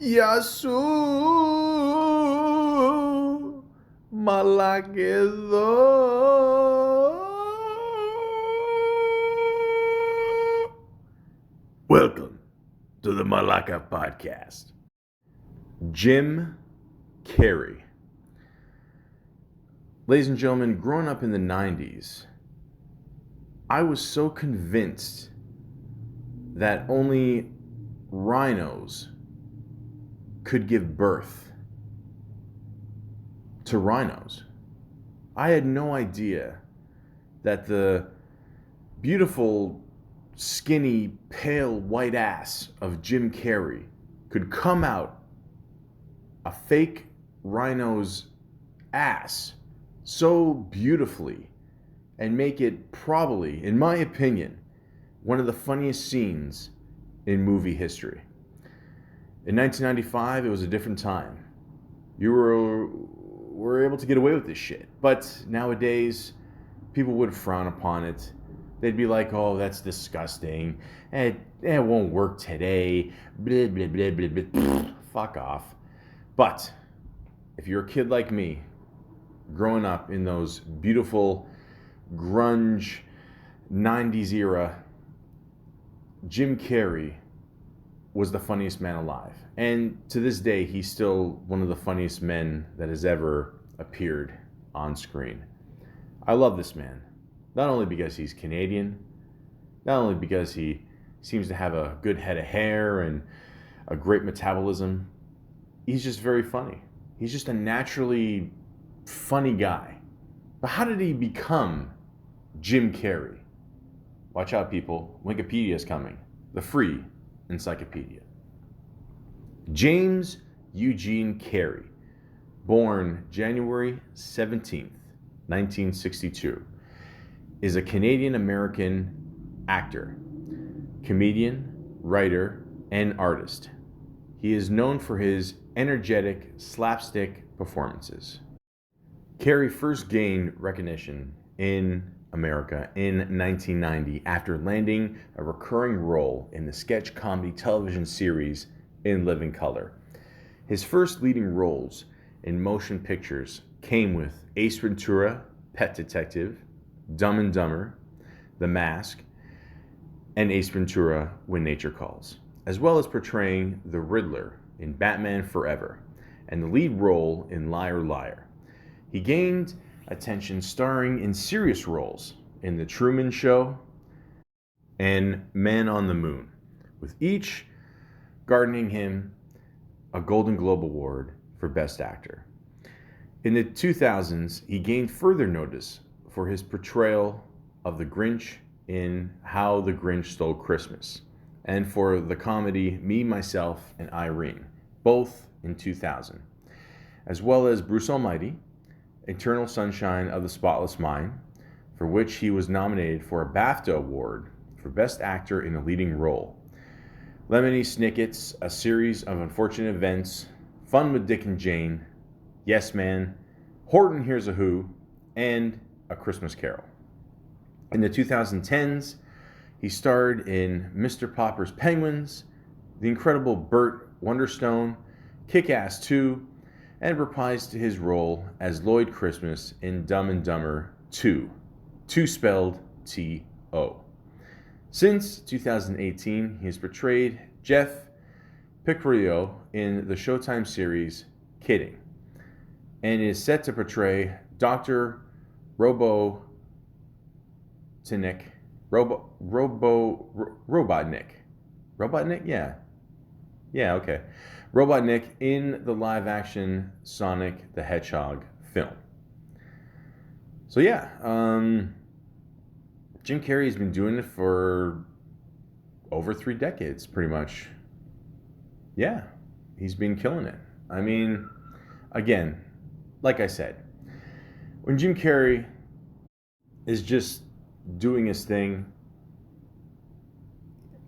Yasu Malakedo. Welcome to the Malaka podcast. Jim Carrey. Ladies and gentlemen, growing up in the 90s, I was so convinced that only rhinos could give birth to rhinos. I had no idea that the beautiful, skinny, pale white ass of Jim Carrey could come out a fake rhino's ass so beautifully and make it probably, in my opinion, one of the funniest scenes in movie history. In 1995, it was a different time. You were able to get away with this shit. But nowadays, people would frown upon it. They'd be like, oh, that's disgusting. It won't work today. Blah, blah, blah, blah, blah. Fuck off. But if you're a kid like me, growing up in those beautiful grunge 90s era, Jim Carrey was the funniest man alive. And to this day, he's still one of the funniest men that has ever appeared on screen. I love this man. Not only because he's Canadian, not only because he seems to have a good head of hair and a great metabolism, he's just very funny. He's just a naturally funny guy. But how did he become Jim Carrey? Watch out, people. Wikipedia is coming. The free encyclopedia. James Eugene Carrey, born January 17th, 1962, is a Canadian-American actor, comedian, writer, and artist. He is known for his energetic slapstick performances. Carrey first gained recognition in America in 1990 after landing a recurring role in the sketch comedy television series In Living Color. His first leading roles in motion pictures came with Ace Ventura, Pet Detective, Dumb and Dumber, The Mask, and Ace Ventura When Nature Calls, as well as portraying the Riddler in Batman Forever and the lead role in Liar Liar. He gained attention starring in serious roles in The Truman Show and Man on the Moon, with each garnering him a Golden Globe Award for Best Actor. In the 2000s, he gained further notice for his portrayal of the Grinch in How the Grinch Stole Christmas, and for the comedy Me, Myself, and Irene, both in 2000, as well as Bruce Almighty, Eternal Sunshine of the Spotless Mind, for which he was nominated for a BAFTA Award for Best Actor in a Leading Role. Lemony Snicket's A Series of Unfortunate Events, Fun with Dick and Jane, Yes Man, Horton Hears a Who, and A Christmas Carol. In the 2010s, he starred in Mr. Popper's Penguins, The Incredible Burt Wonderstone, Kick-Ass 2, and reprised his role as Lloyd Christmas in Dumb and Dumber 2, 2 spelled T-O. Since 2018, he has portrayed Jeff Picario in the Showtime series Kidding, and is set to portray Dr. Robotnik, okay. Robotnik in the live-action Sonic the Hedgehog film. So yeah, Jim Carrey has been doing it for over 3 decades, pretty much. Yeah, he's been killing it. I mean, again, like I said, when Jim Carrey is just doing his thing,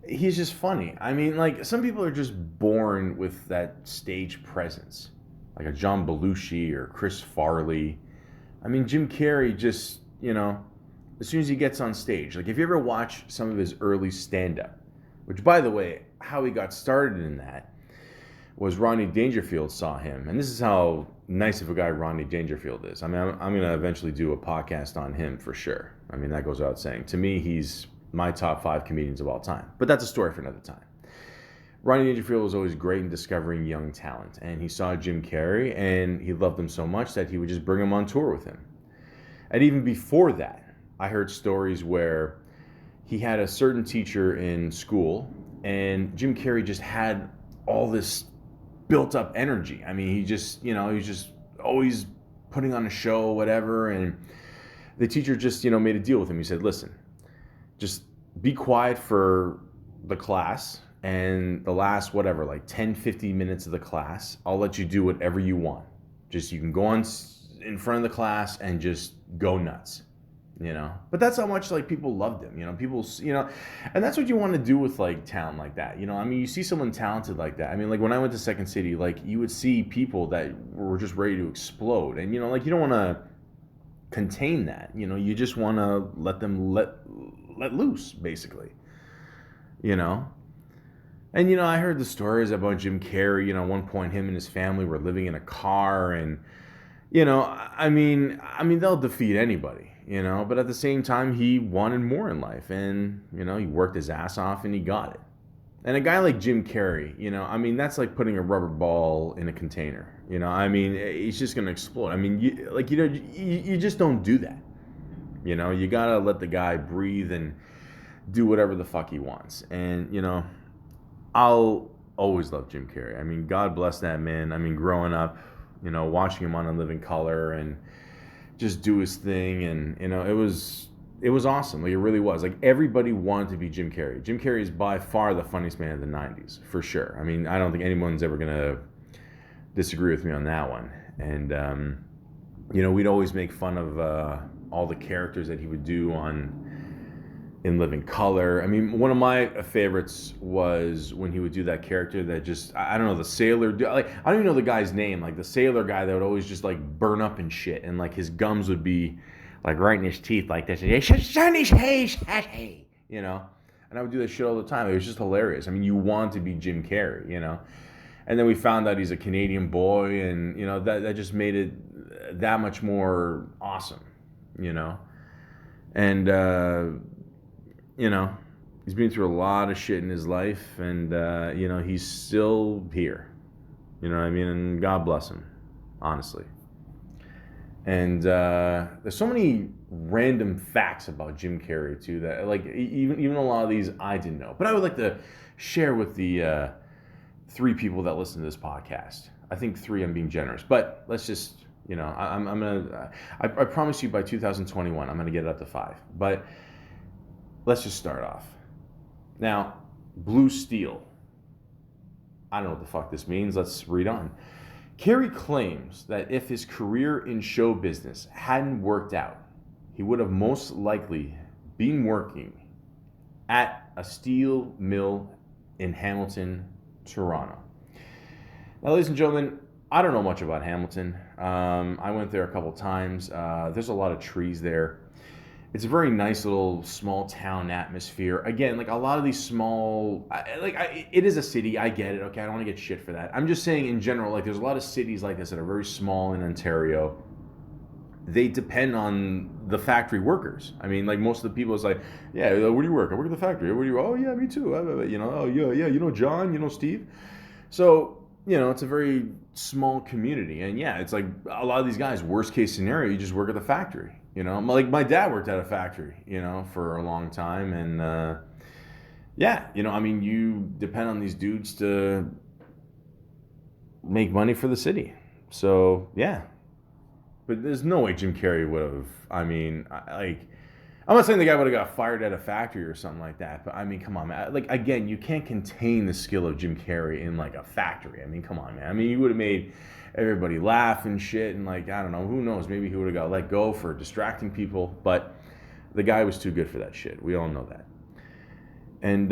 he's just funny. I mean, like, some people are just born with that stage presence, like a John Belushi or Chris Farley. I mean, Jim Carrey just, as soon as he gets on stage, like if you ever watch some of his early stand-up, which, by the way, how he got started in that was Rodney Dangerfield saw him. And this is how nice of a guy Rodney Dangerfield is. I mean, I'm going to eventually do a podcast on him for sure. I mean, that goes without saying. To me, he's my top 5 comedians of all time. But that's a story for another time. Rodney Dangerfield was always great in discovering young talent. And he saw Jim Carrey, and he loved him so much that he would just bring him on tour with him. And even before that, I heard stories where he had a certain teacher in school, and Jim Carrey just had all this built up energy. I mean, he was just always putting on a show, whatever. And the teacher just, made a deal with him. He said, listen, just be quiet for the class, and the last, 10, 15 minutes of the class, I'll let you do whatever you want. Just, you can go on in front of the class and just go nuts. But that's how much people loved him, people, and that's what you want to do with talent like that. I mean, you see someone talented like that. I mean, when I went to Second City, you would see people that were just ready to explode, and you don't want to contain that. You just want to let them let loose, basically. And I heard the stories about Jim Carrey. At one point, him and his family were living in a car, and I mean, they'll defeat anybody. But at the same time, he wanted more in life, and, he worked his ass off and he got it. And a guy like Jim Carrey, I mean, that's like putting a rubber ball in a container, I mean, he's just going to explode. I mean, you just don't do that. You got to let the guy breathe and do whatever the fuck he wants. And, I'll always love Jim Carrey. I mean, God bless that man. I mean, growing up, watching him on In Living Color and just do his thing, and it was awesome. It really was. Everybody wanted to be Jim Carrey. Jim Carrey is by far the funniest man of the 90s, for sure. I mean, I don't think anyone's ever gonna disagree with me on that one. And we'd always make fun of all the characters that he would do on In Living Color. I mean, one of my favorites was when he would do that character that just, I don't know, the sailor, I don't even know the guy's name, the sailor guy that would always just burn up and shit, and his gums would be right in his teeth like this, and and I would do that shit all the time. It was just hilarious. I mean, you want to be Jim Carrey, and then we found out he's a Canadian boy, and that just made it that much more awesome, and he's been through a lot of shit in his life, and, he's still here. You know what I mean? And God bless him, honestly. And there's so many random facts about Jim Carrey, too, that, even a lot of these I didn't know. But I would like to share with the 3 people that listen to this podcast. I think 3, I'm being generous. But let's just, I'm going to, I promise you by 2021, I'm going to get it up to 5. But let's just start off. Now, Blue Steel. I don't know what the fuck this means. Let's read on. Carrey claims that if his career in show business hadn't worked out, he would have most likely been working at a steel mill in Hamilton, Toronto. Now, ladies and gentlemen, I don't know much about Hamilton. I went there a couple times. There's a lot of trees there. It's a very nice little small town atmosphere. Again, a lot of these small, it is a city. I get it. Okay, I don't want to get shit for that. I'm just saying in general, there's a lot of cities like this that are very small in Ontario. They depend on the factory workers. I mean, most of the people is yeah, where do you work? I work at the factory. Where do you? Oh yeah, me too. Oh yeah, John, Steve. So it's a very small community, and yeah, it's a lot of these guys. Worst case scenario, you just work at the factory. My dad worked at a factory, for a long time. And, you depend on these dudes to make money for the city. So, yeah. But there's no way Jim Carrey would have, I'm not saying the guy would have got fired at a factory or something like that. But, come on, man. Again, you can't contain the skill of Jim Carrey in, a factory. Come on, man. You would have made everybody laugh and shit, and I don't know, who knows, maybe he would have got let go for distracting people, but the guy was too good for that shit. We all know that. And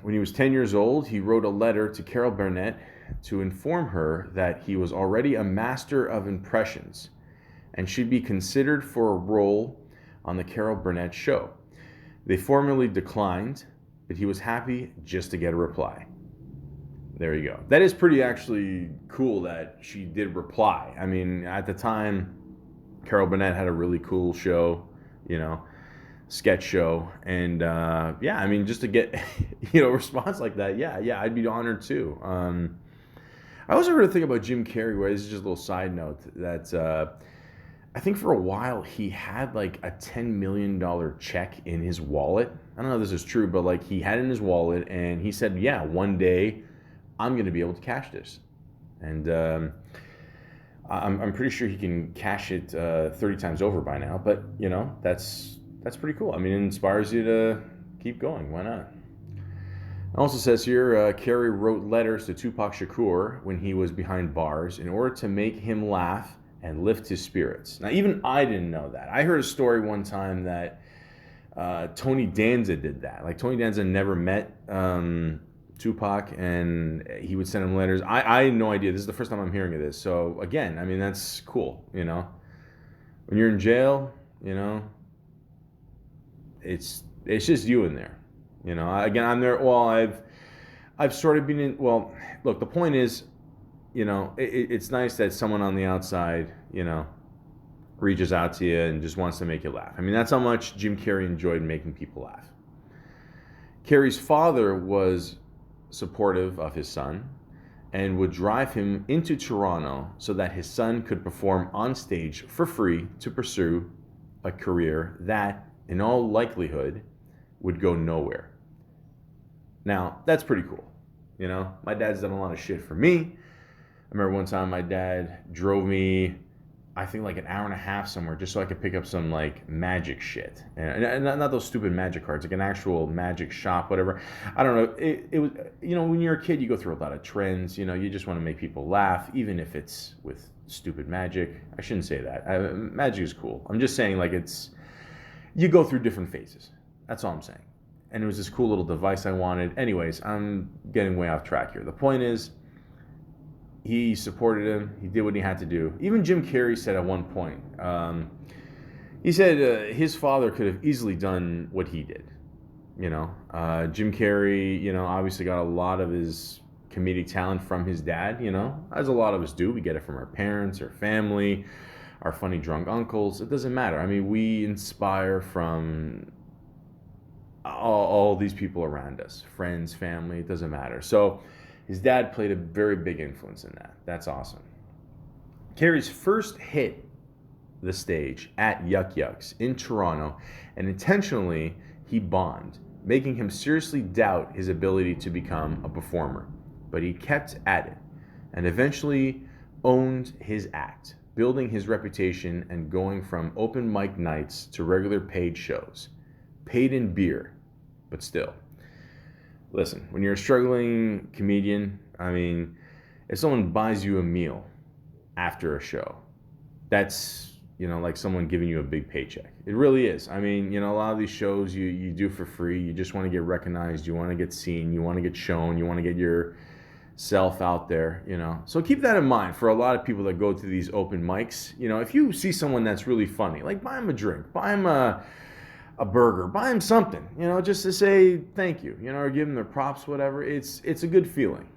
when he was 10 years old, he wrote a letter to Carol Burnett to inform her that he was already a master of impressions and should be considered for a role on the Carol Burnett show. They formally declined, but he was happy just to get a reply. There you go. That is pretty actually cool that she did reply. I mean, at the time, Carol Burnett had a really cool show, you know, sketch show, and yeah, I mean, just to get a response like that, yeah, I'd be honored too. I also heard a thing about Jim Carrey, where this is just a little side note that I think for a while he had like a $10 million check in his wallet. I don't know if this is true, but like he had it in his wallet, and he said, "Yeah, one day I'm going to be able to cash this," and I'm pretty sure he can cash it 30 times over by now. But that's pretty cool. I mean, it inspires you to keep going. Why not? It also says here, Carrey wrote letters to Tupac Shakur when he was behind bars in order to make him laugh and lift his spirits. Now, even I didn't know that. I heard a story one time that Tony Danza did that. Like, Tony Danza never met Tupac, and he would send him letters. I had no idea. This is the first time I'm hearing of this. So, again, I mean, that's cool, When you're in jail, it's just you in there. Again, I'm there. Well, I've sort of been in. Well, look, the point is, it's nice that someone on the outside, reaches out to you and just wants to make you laugh. I mean, that's how much Jim Carrey enjoyed making people laugh. Carrey's father was supportive of his son and would drive him into Toronto so that his son could perform on stage for free to pursue a career that, in all likelihood, would go nowhere. Now, that's pretty cool. My dad's done a lot of shit for me. I remember one time my dad drove me, I think, like an hour and a half somewhere just so I could pick up some like magic shit. And not those stupid magic cards, like an actual magic shop, whatever. I don't know. It was, when you're a kid, you go through a lot of trends. You just want to make people laugh, even if it's with stupid magic. I shouldn't say that. Magic is cool. I'm just saying, like, you go through different phases. That's all I'm saying. And it was this cool little device I wanted. Anyways, I'm getting way off track here. The point is, he supported him. He did what he had to do. Even Jim Carrey said at one point, he said his father could have easily done what he did. Jim Carrey, obviously got a lot of his comedic talent from his dad, as a lot of us do. We get it from our parents, our family, our funny drunk uncles. It doesn't matter. I mean, we inspire from all these people around us, friends, family, it doesn't matter. So his dad played a very big influence in that. That's awesome. Carrey's first hit the stage at Yuck Yucks in Toronto, and intentionally he bombed, making him seriously doubt his ability to become a performer. But he kept at it and eventually owned his act, building his reputation and going from open mic nights to regular paid shows. Paid in beer, but still. Listen, when you're a struggling comedian, I mean, if someone buys you a meal after a show, that's, like someone giving you a big paycheck. It really is. I mean, a lot of these shows you do for free. You just want to get recognized. You want to get seen. You want to get shown. You want to get yourself out there, So keep that in mind for a lot of people that go to these open mics. If you see someone that's really funny, like buy them a drink, buy them a burger, buy them something, just to say thank you, or give them their props, whatever. It's a good feeling,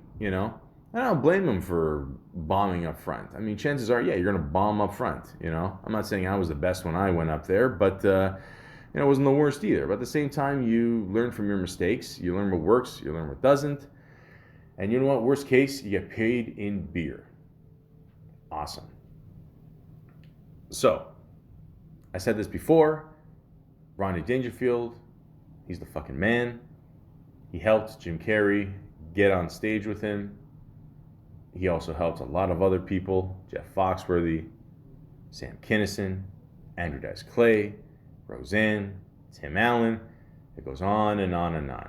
I don't blame them for bombing up front. I mean, chances are, you're going to bomb up front, I'm not saying I was the best when I went up there, but, it wasn't the worst either. But at the same time, you learn from your mistakes. You learn what works. You learn what doesn't. And you know what? Worst case, you get paid in beer. Awesome. So, I said this before. Rodney Dangerfield, he's the fucking man. He helped Jim Carrey get on stage with him. He also helped a lot of other people. Jeff Foxworthy, Sam Kinison, Andrew Dice Clay, Roseanne, Tim Allen. It goes on and on and on.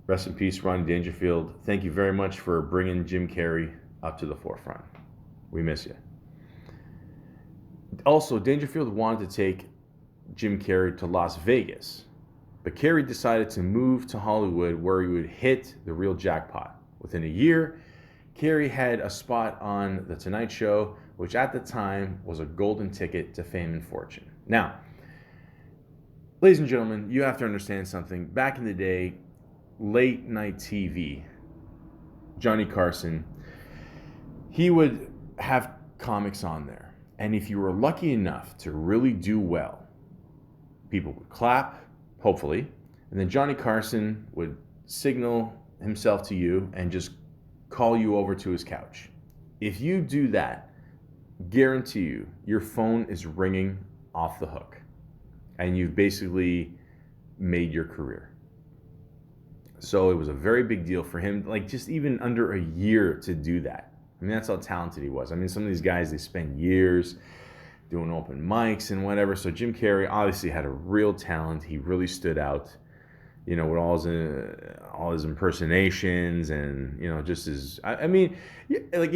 Rest in peace, Rodney Dangerfield. Thank you very much for bringing Jim Carrey up to the forefront. We miss you. Also, Dangerfield wanted to take Jim Carrey to Las Vegas, but Carrey decided to move to Hollywood where he would hit the real jackpot. Within a year, Carrey had a spot on The Tonight Show, which at the time was a golden ticket to fame and fortune. Now, ladies and gentlemen, you have to understand something. Back in the day, late night TV Johnny Carson, he would have comics on there. And if you were lucky enough to really do well, people would clap, hopefully, and then Johnny Carson would signal himself to you and just call you over to his couch. If you do that, guarantee you, your phone is ringing off the hook, and you've basically made your career. So it was a very big deal for him, like just even under a year to do that. I mean, that's how talented he was. I mean, some of these guys, they spend years doing open mics and whatever. So Jim Carrey obviously had a real talent. He really stood out, with all his impersonations and, just his, I mean, like,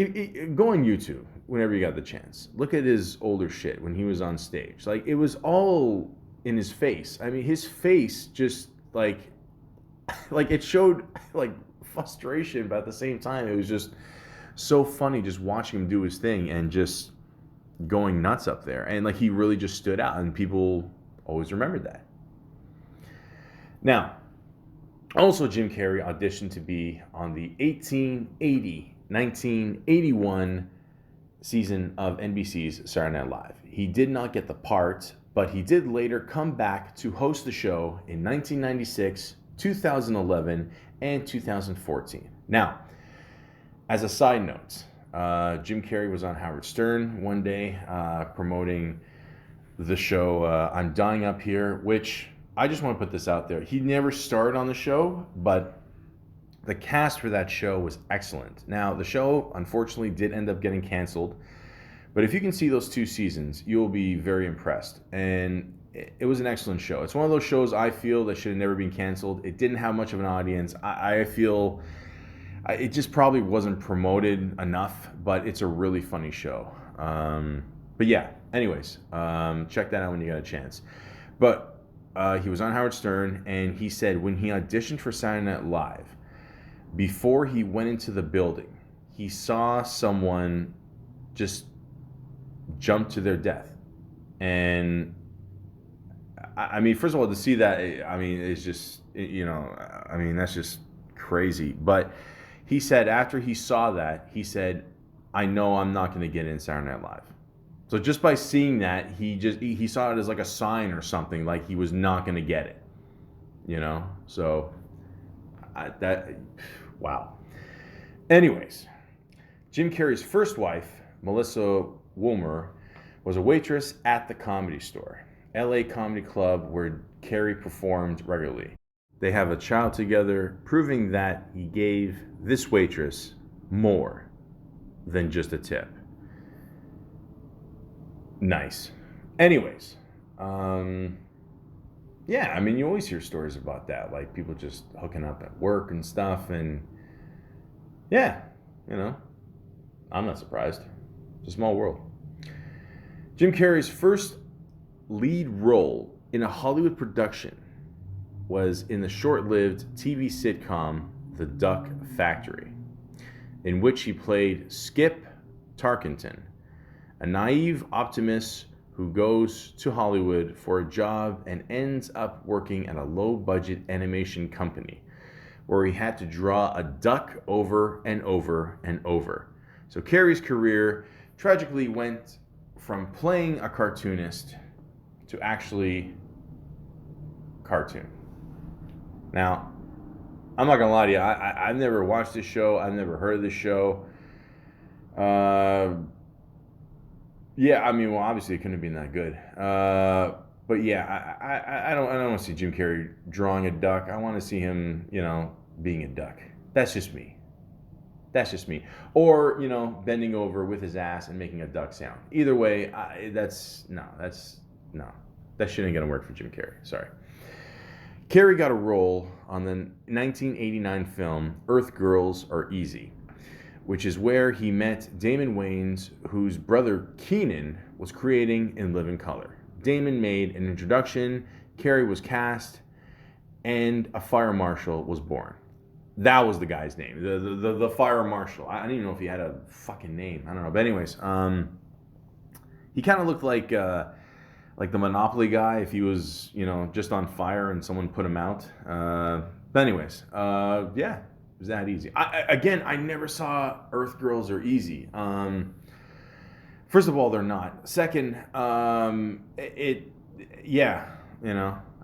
go on YouTube whenever you got the chance. Look at his older shit when he was on stage. Like, it was all in his face. I mean, his face just, like it showed, like, frustration, but at the same time, it was just so funny just watching him do his thing and just going nuts up there. And, like, he really just stood out, and people always remembered that. Now, also Jim Carrey auditioned to be on the 1981 season of NBC's Saturday Night Live. He did not get the part, but he did later come back to host the show in 1996, 2011, and 2014. Now, as a side note, Jim Carrey was on Howard Stern one day promoting the show I'm Dying Up Here, which I just want to put this out there. He never starred on the show, but the cast for that show was excellent. Now, the show, unfortunately, did end up getting canceled, but if you can see those 2 seasons, you'll be very impressed. And it was an excellent show. It's one of those shows I feel that should have never been canceled. It didn't have much of an audience. I feel it just probably wasn't promoted enough, but it's a really funny show. But yeah, anyways, check that out when you got a chance. But he was on Howard Stern, and he said when he auditioned for Saturday Night Live, before he went into the building, he saw someone just jump to their death. And I mean, first of all, to see that, I mean, it's just, that's just crazy. But he said after he saw that, he said, I know I'm not going to get in Saturday Night Live. So just by seeing that, he saw it as like a sign or something, like he was not going to get it, So wow. Anyways, Jim Carrey's first wife, Melissa Woolmer, was a waitress at the Comedy Store, LA Comedy Club, where Carrey performed regularly. They have a child together, proving that he gave this waitress more than just a tip. Nice. Anyways, yeah, I mean, you always hear stories about that, like people just hooking up at work and stuff, and yeah, I'm not surprised. It's a small world. Jim Carrey's first lead role in a Hollywood production was in the short-lived TV sitcom The Duck Factory, in which he played Skip Tarkenton, a naive optimist who goes to Hollywood for a job and ends up working at a low-budget animation company where he had to draw a duck over and over and over. So Carrey's career tragically went from playing a cartoonist to actually cartoon. Now, I'm not gonna lie to you, I've never watched this show, I've never heard of this show. Yeah, I mean, well, obviously it couldn't have been that good. But yeah, I don't want to see Jim Carrey drawing a duck. I want to see him, being a duck. That's just me. Or, bending over with his ass and making a duck sound. Either way, that shit ain't gonna work for Jim Carrey. Sorry. Carrey got a role on the 1989 film Earth Girls Are Easy, which is where he met Damon Wayans, whose brother Keenan was creating In Living Color. Damon made an introduction, Carrey was cast, and a fire marshal was born. That was the guy's name, the fire marshal. I don't even know if he had a fucking name. I don't know. But anyways, he kind of looked like the Monopoly guy if he was, just on fire and someone put him out. But anyways, yeah. It was that easy. Again, I never saw Earth Girls Are Easy. First of all, they're not. Second, yeah,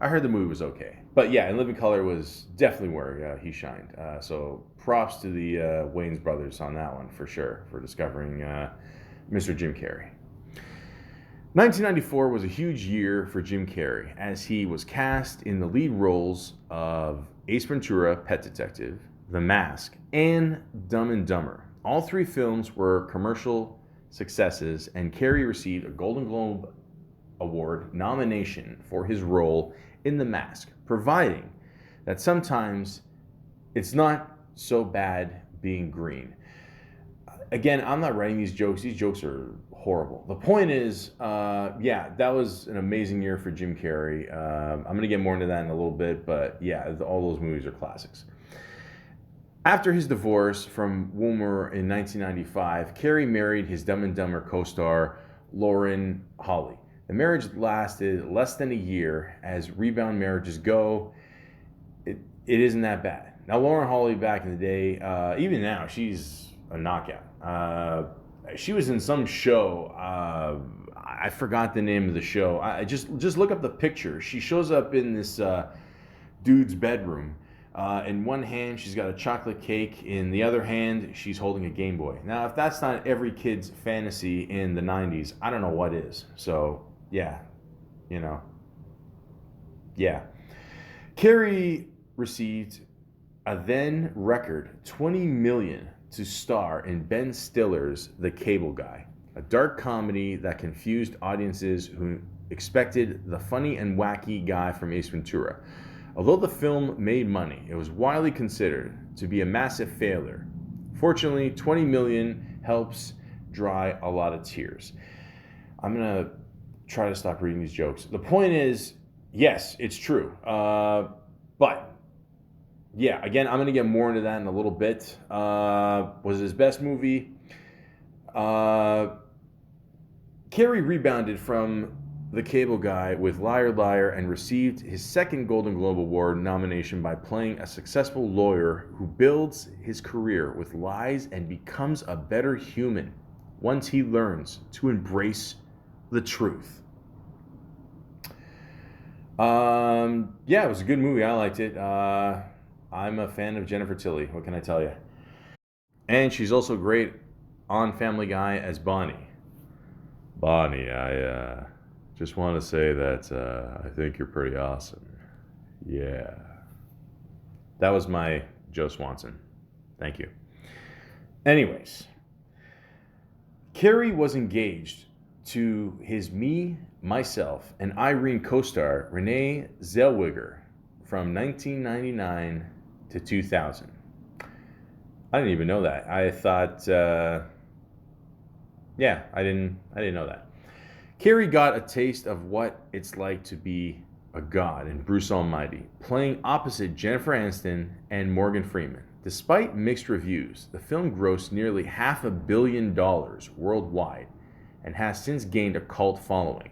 I heard the movie was okay. But yeah, In Living Color was definitely where he shined. So props to the Wayans brothers on that one for sure, for discovering Mr. Jim Carrey. 1994 was a huge year for Jim Carrey as he was cast in the lead roles of Ace Ventura, Pet Detective, The Mask, and Dumb and Dumber. All three films were commercial successes, and Carrey received a Golden Globe Award nomination for his role in The Mask, providing that sometimes it's not so bad being green. Again, I'm not writing these jokes. These jokes are horrible. The point is, yeah, that was an amazing year for Jim Carrey. I'm going to get more into that in a little bit, but yeah, all those movies are classics. After his divorce from Woomer in 1995, Carrey married his Dumb and Dumber co-star Lauren Holly. The marriage lasted less than a year. As rebound marriages go, it isn't that bad. Now, Lauren Holly back in the day, even now, she's a knockout. She was in some show. I forgot the name of the show. I just look up the picture. She shows up in this dude's bedroom. In one hand, she's got a chocolate cake. In the other hand, she's holding a Game Boy. Now, if that's not every kid's fantasy in the 90s, I don't know what is. So, yeah, yeah. Carrey received a then record $20 million to star in Ben Stiller's The Cable Guy, a dark comedy that confused audiences who expected the funny and wacky guy from Ace Ventura. Although the film made money, it was widely considered to be a massive failure. Fortunately, $20 million helps dry a lot of tears. I'm going to try to stop reading these jokes. The point is, yes, it's true. But yeah, again, I'm going to get more into that in a little bit. Was it his best movie? Carrey rebounded from The Cable Guy with Liar Liar and received his second Golden Globe Award nomination by playing a successful lawyer who builds his career with lies and becomes a better human once he learns to embrace the truth. Yeah, it was a good movie. I liked it. I'm a fan of Jennifer Tilly. What can I tell you? And she's also great on Family Guy as Bonnie. Bonnie, I just want to say that I think you're pretty awesome. Yeah. That was my Joe Swanson. Thank you. Anyways, Carrey was engaged to his Me, Myself, and Irene co-star Renee Zellweger from 1999 to 2000. I didn't even know that. I thought, yeah, I didn't know that. Carrey got a taste of what it's like to be a god in Bruce Almighty, playing opposite Jennifer Aniston and Morgan Freeman. Despite mixed reviews, the film grossed nearly $500 million worldwide and has since gained a cult following.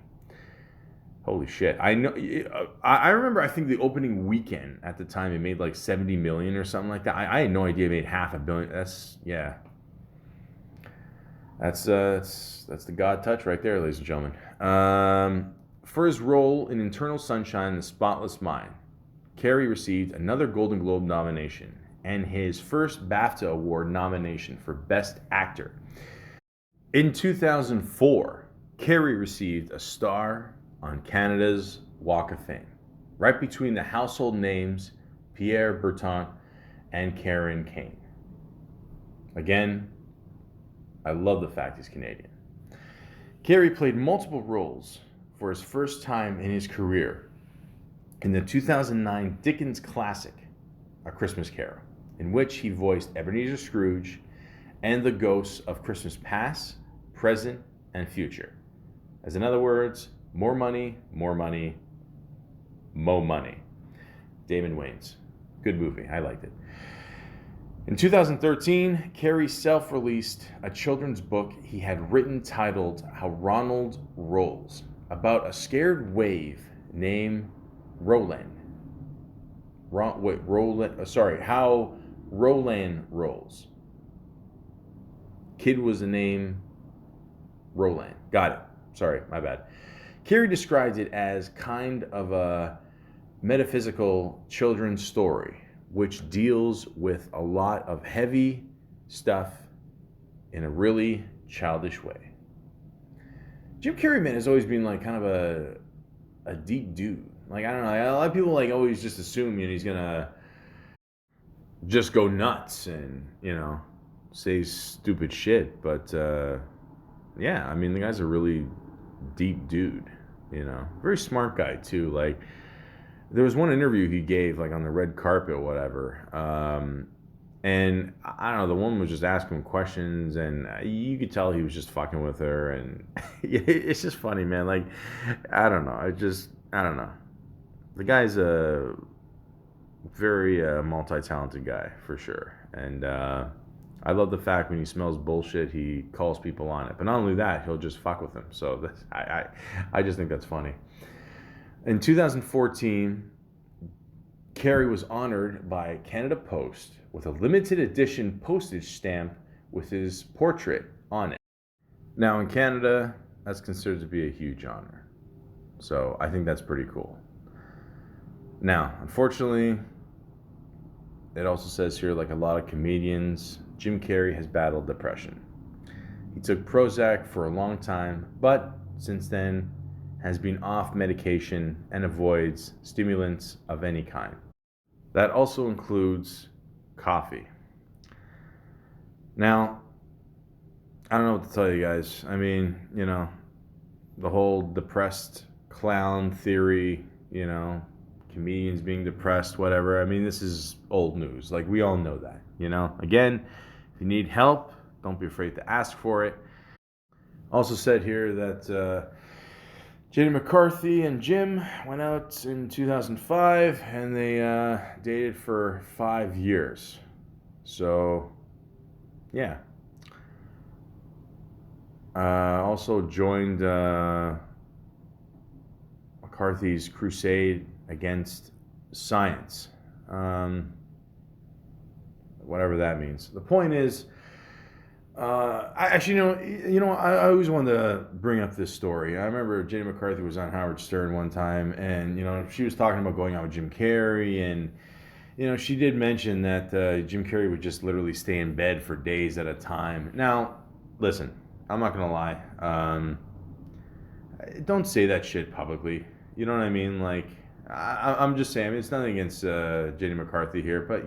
Holy shit. I know. I remember, I think the opening weekend at the time, it made like 70 million or something like that. I had no idea it made $500 million. That's, yeah. That's the God touch right there, ladies and gentlemen. For his role in Eternal Sunshine and the Spotless Mind, Carrey received another Golden Globe nomination and his first BAFTA Award nomination for Best Actor. In 2004, Carrey received a star on Canada's Walk of Fame, right between the household names Pierre Berton and Karen Kane. Again, I love the fact he's Canadian. Carrey played multiple roles for his first time in his career in the 2009 Dickens classic, A Christmas Carol, in which he voiced Ebenezer Scrooge and the ghosts of Christmas past, present, and future. As in other words, more money, mo money. Damon Wayans. Good movie. I liked it. In 2013, Carrey self-released a children's book he had written titled How Ronald Rolls, about a scared wave named Roland. How Roland rolls. Kid was the name Roland. Got it. Sorry, my bad. Carrey described it as kind of a metaphysical children's story, which deals with a lot of heavy stuff in a really childish way. Jim Carrey, man, has always been like kind of a deep dude. Like, I don't know, a lot of people like always just assume, he's gonna just go nuts and, say stupid shit. But yeah, I mean, the guy's a really deep dude, very smart guy too. Like, there was one interview he gave, like on the red carpet, whatever. And I don't know, the woman was just asking him questions, and you could tell he was just fucking with her. And it's just funny, man. Like, I don't know. I don't know. The guy's a very multi-talented guy for sure. And I love the fact when he smells bullshit, he calls people on it. But not only that, he'll just fuck with them. So I just think that's funny. In 2014, Carrey was honored by Canada Post with a limited edition postage stamp with his portrait on it. Now, in Canada, that's considered to be a huge honor. So I think that's pretty cool. Now, unfortunately, it also says here, like a lot of comedians, Jim Carrey has battled depression. He took Prozac for a long time, but since then has been off medication and avoids stimulants of any kind. That also includes coffee. Now, I don't know what to tell you guys. I mean, the whole depressed clown theory, comedians being depressed, whatever. I mean, this is old news. Like, we all know that, Again, if you need help, don't be afraid to ask for it. Also said here that Jenny McCarthy and Jim went out in 2005, and they dated for 5 years. So, yeah. Also joined McCarthy's crusade against science. Whatever that means. The point is, I always wanted to bring up this story. I remember Jenny McCarthy was on Howard Stern one time, and she was talking about going out with Jim Carrey, and she did mention that Jim Carrey would just literally stay in bed for days at a time. Now, listen, I'm not gonna lie. Don't say that shit publicly. You know what I mean? Like, I'm just saying. I mean, it's nothing against Jenny McCarthy here, but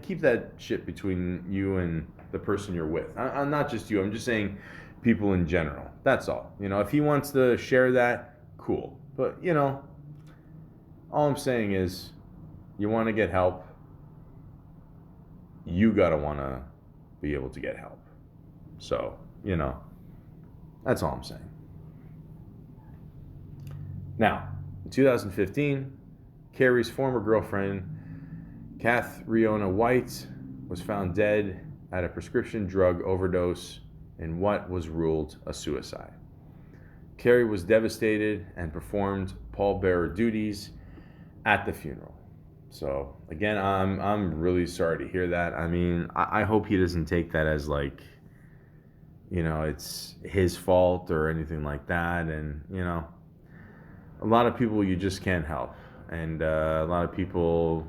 keep that shit between you and the person you're with. I'm not just you. I'm just saying people in general. That's all. If he wants to share that, cool. But all I'm saying is, you want to get help, you gotta want to be able to get help. So that's all I'm saying. Now, in 2015, Carrey's former girlfriend, Catriona White, was found dead at a prescription drug overdose in what was ruled a suicide. Carrey was devastated and performed pallbearer duties at the funeral. So again, I'm really sorry to hear that. I mean, I hope he doesn't take that as like, it's his fault or anything like that. And a lot of people you just can't help, and a lot of people,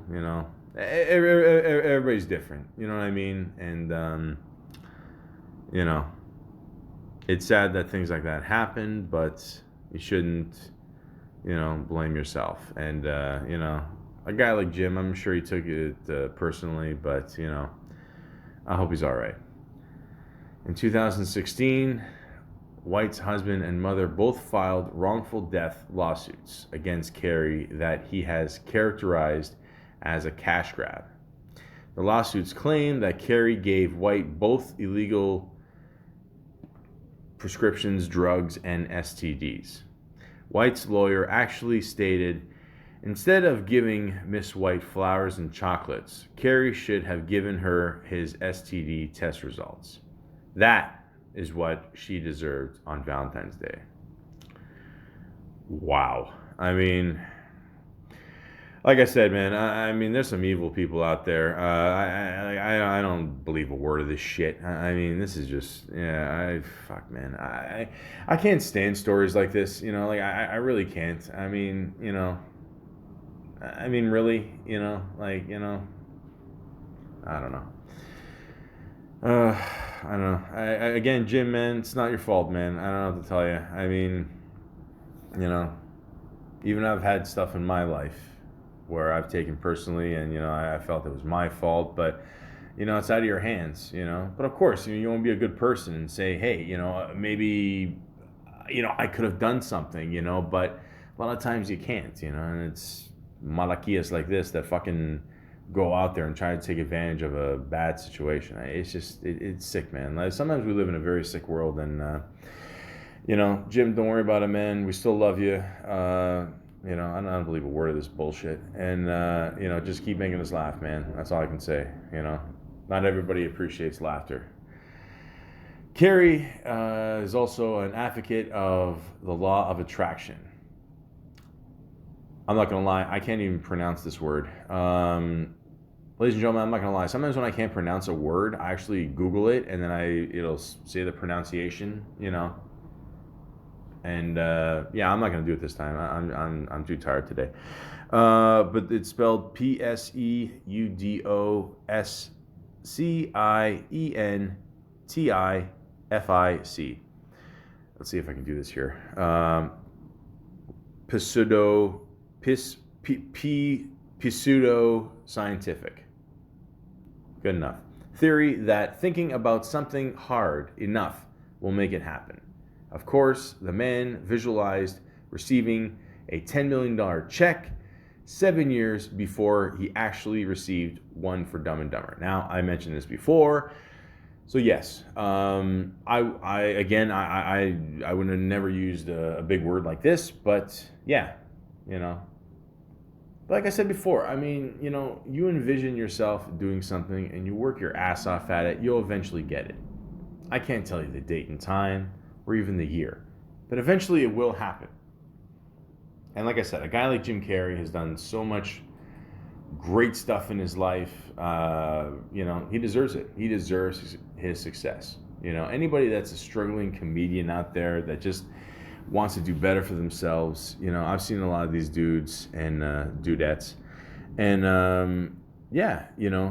everybody's different. You know what I mean? And it's sad that things like that happen, but you shouldn't, blame yourself. And a guy like Jim, I'm sure he took it personally, but I hope he's all right. In 2016, White's husband and mother both filed wrongful death lawsuits against Carrey that he has characterized as a cash grab. The lawsuits claim that Carrey gave White both illegal prescriptions, drugs, and STDs. White's lawyer actually stated, instead of giving Miss White flowers and chocolates, Carrey should have given her his STD test results. That is what she deserved on Valentine's Day. Wow. I mean, Like I said, man, I mean, there's some evil people out there. I don't believe a word of this shit. I mean, this is just, yeah, fuck, man. I can't stand stories like this, like, I really can't. I mean, really, like, I don't know. I don't know. Again, Jim, man, it's not your fault, man. I don't know what to tell you. I mean, you know, even I've had stuff in my life where I've taken personally, and I felt it was my fault, but it's out of your hands, But of course, you want to be a good person and say, hey, maybe, I could have done something, but a lot of times you can't, and it's malakias like this that fucking go out there and try to take advantage of a bad situation. It's just, it's sick, man. Like, sometimes we live in a very sick world, and Jim, don't worry about it, man. We still love you. I don't believe a word of this bullshit. And, just keep making us laugh, man. That's all I can say, Not everybody appreciates laughter. Carrey is also an advocate of the law of attraction. I'm not going to lie, I can't even pronounce this word. Ladies and gentlemen, I'm not going to lie. Sometimes when I can't pronounce a word, I actually Google it, and then it'll say the pronunciation, And I'm not gonna do it this time. I'm too tired today. But it's spelled Pseudoscientific. Let's see if I can do this here. Pseudo-scientific. Good enough. Theory that thinking about something hard enough will make it happen. Of course, the man visualized receiving a $10 million check 7 years before he actually received one for Dumb and Dumber. Now, I mentioned this before, so yes, I would have never used a big word like this, but yeah, But like I said before, I mean, you envision yourself doing something and you work your ass off at it, you'll eventually get it. I can't tell you the date and time, or even the year. But eventually it will happen. And like I said, a guy like Jim Carrey has done so much great stuff in his life. He deserves it. He deserves his success. Anybody that's a struggling comedian out there that just wants to do better for themselves. I've seen a lot of these dudes and dudettes. And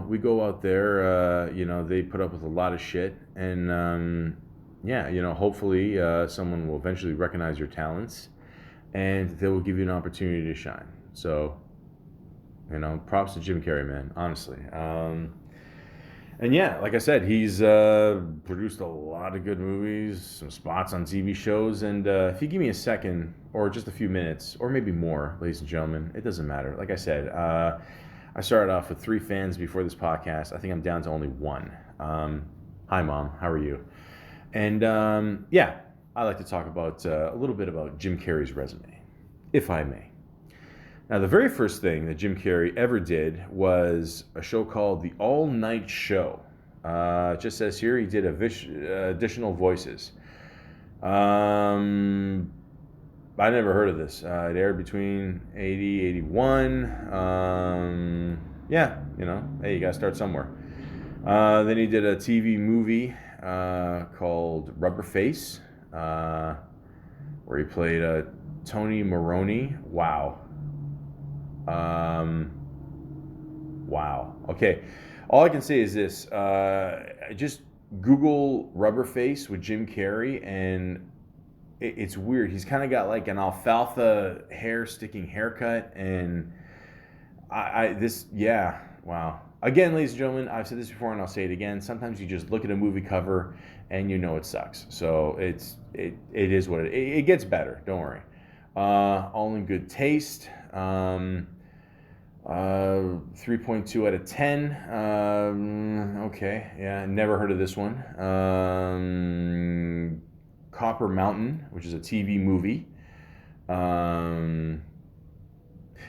we go out there, they put up with a lot of shit. And hopefully someone will eventually recognize your talents and they will give you an opportunity to shine. So, props to Jim Carrey, man, honestly. And yeah, like I said, he's produced a lot of good movies, some spots on TV shows. And if you give me a second or just a few minutes or maybe more, ladies and gentlemen, it doesn't matter. Like I said, I started off with 3 fans before this podcast. I think I'm down to only 1. Hi, Mom. How are you? And I'd like to talk about a little bit about Jim Carrey's resume, if I may. Now, the very first thing that Jim Carrey ever did was a show called The All Night Show. It just says here he did additional voices. I never heard of this. It aired between 80, 81. Hey, you gotta start somewhere. Then he did a TV movie called Rubber Face, where he played Tony Maroney. Wow. Wow. Okay. All I can say is this. Just Google Rubber Face with Jim Carrey, and it's weird. He's kind of got like an alfalfa hair sticking haircut, and wow. Again, ladies and gentlemen, I've said this before and I'll say it again. Sometimes you just look at a movie cover and you know it sucks. So it is what it gets better. Don't worry. All in good taste. 3.2 out of 10. Okay, yeah, never heard of this one. Copper Mountain, which is a TV movie.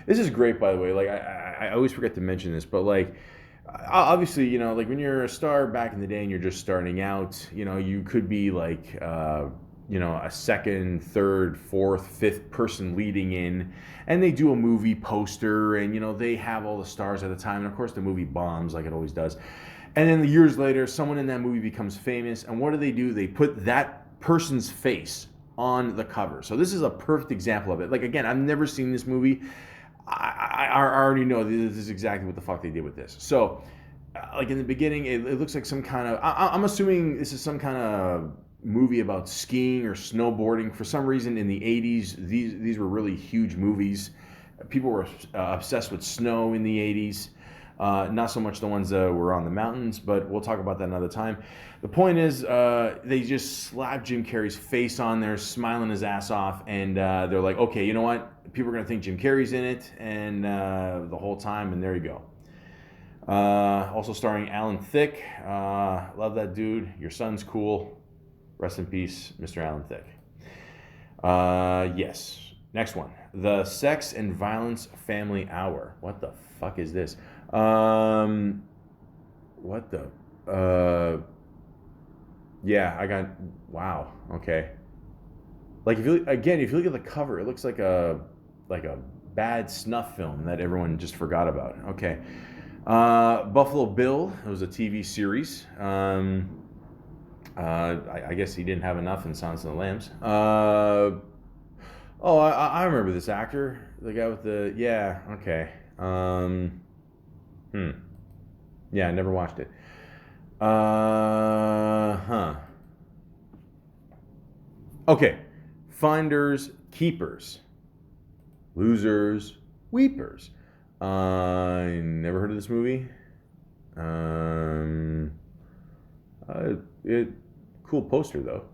This is great, by the way. Like I always forget to mention this, but like obviously, like when you're a star back in the day and you're just starting out, you could be like a second, third, fourth, fifth person leading in, and they do a movie poster, and they have all the stars at the time, and of course the movie bombs like it always does. And then years later, someone in that movie becomes famous, and what do? They put that person's face on the cover. So this is a perfect example of it. Like, again, I've never seen this movie. I already know this is exactly what the fuck they did with this. So, like in the beginning, it looks like some kind of. I'm assuming this is some kind of movie about skiing or snowboarding. For some reason, in the '80s, these were really huge movies. People were obsessed with snow in the '80s. Not so much the ones that were on the mountains, but we'll talk about that another time. The point is, they just slapped Jim Carrey's face on there, smiling his ass off, and they're like, okay, you know what? People are going to think Jim Carrey's in it, and the whole time, and there you go. Also starring Alan Thicke. Love that dude. Your son's cool. Rest in peace, Mr. Alan Thicke. Yes. Next one. The Sex and Violence Family Hour. What the fuck is this? What the? Yeah, I got. Wow. Okay. Like if you look at the cover, it looks like a bad snuff film that everyone just forgot about. Okay. Buffalo Bill. It was a TV series. I guess he didn't have enough in Silence of the Lambs. I remember this actor. The guy with the Okay. Yeah, I never watched it. Okay. Finders, keepers. Losers, weepers. I never heard of this movie. Cool poster though.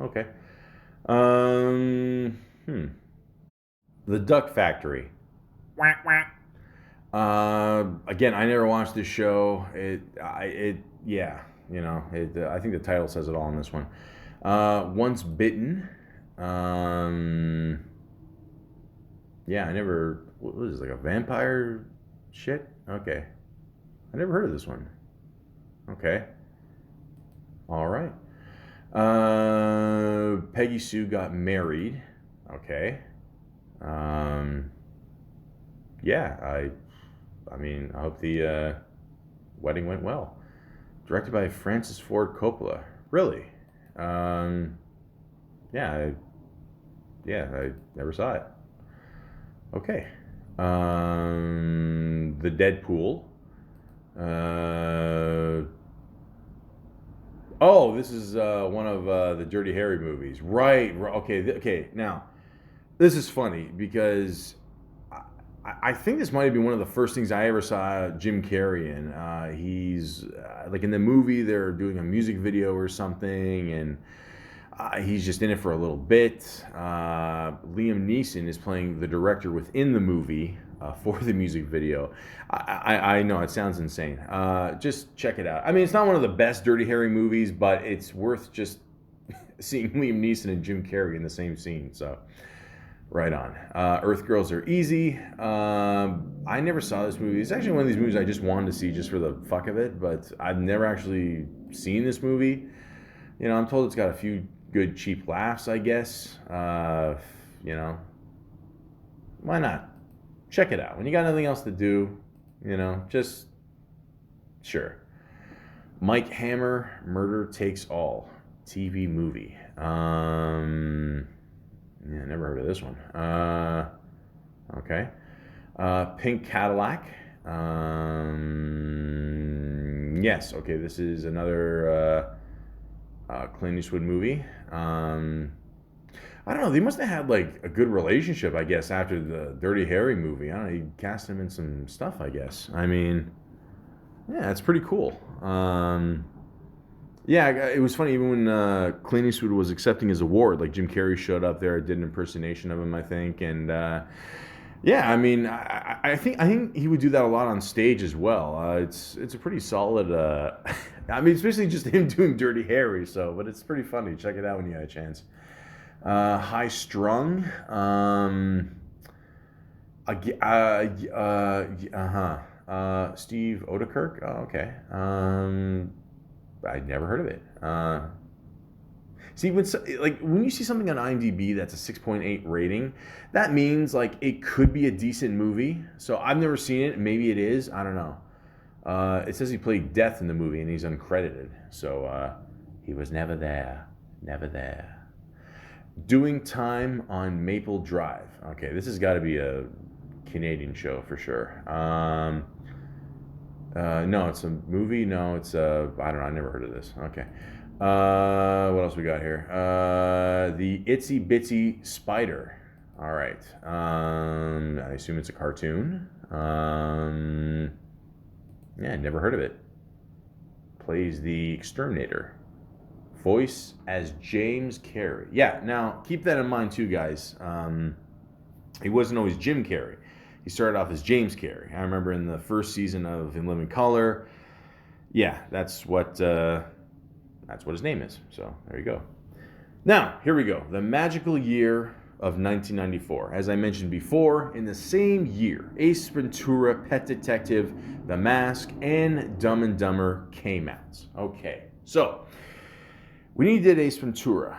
Okay. The Duck Factory. Again, I never watched this show. I think the title says it all on this one. Once Bitten. Yeah, I never. What was this, like a vampire shit? Okay, I never heard of this one. Okay, all right. Peggy Sue Got Married. Okay. Yeah, I hope the wedding went well. Directed by Francis Ford Coppola. Really? I never saw it. Okay. The Deadpool. This is one of the Dirty Harry movies. Right. Okay. Now, this is funny because I think this might have been one of the first things I ever saw Jim Carrey in. He's like in the movie, they're doing a music video or something, and he's just in it for a little bit. Liam Neeson is playing the director within the movie for the music video. I know it sounds insane. Just check it out. I mean, it's not one of the best Dirty Harry movies, but it's worth just seeing Liam Neeson and Jim Carrey in the same scene. So, right on. Earth Girls Are Easy. I never saw this movie. It's actually one of these movies I just wanted to see just for the fuck of it, but I've never actually seen this movie. I'm told it's got a few good cheap laughs, I guess. Why not? Check it out. When you got nothing else to do, just sure. Mike Hammer, Murder Takes All, TV movie. Never heard of this one. Okay. Pink Cadillac. Yes. Okay. This is another Clint Eastwood movie. I don't know. They must have had like a good relationship, I guess, after the Dirty Harry movie. I don't know. He cast him in some stuff, I guess. I mean, yeah, it's pretty cool. Yeah, it was funny even when Clint Eastwood was accepting his award. Like Jim Carrey showed up there, did an impersonation of him, I think, and yeah, I mean, I think he would do that a lot on stage as well. It's a pretty solid. I mean, especially just him doing Dirty Harry. So, but it's pretty funny. Check it out when you get a chance. High Strung. Steve Odekirk. Oh, okay. I never heard of it. See, when you see something on IMDb that's a 6.8 rating, that means like it could be a decent movie. So I've never seen it. Maybe it is. I don't know. It says he played Death in the movie and he's uncredited. So he was never there. Never there. Doing Time on Maple Drive. Okay, this has got to be a Canadian show for sure. No, it's a movie. No, it's I don't know. I never heard of this. Okay. What else we got here? The Itsy Bitsy Spider. All right. I assume it's a cartoon. Yeah, never heard of it. Plays the Exterminator. Voice as James Carrey. Yeah, now keep that in mind too, guys. He wasn't always Jim Carrey. He started off as James Carrey. I remember in the first season of In Living Color. Yeah, that's what his name is. So there you go. Now, here we go. The magical year of 1994. As I mentioned before, in the same year, Ace Ventura, Pet Detective, The Mask, and Dumb and Dumber came out. Okay, so when he did Ace Ventura,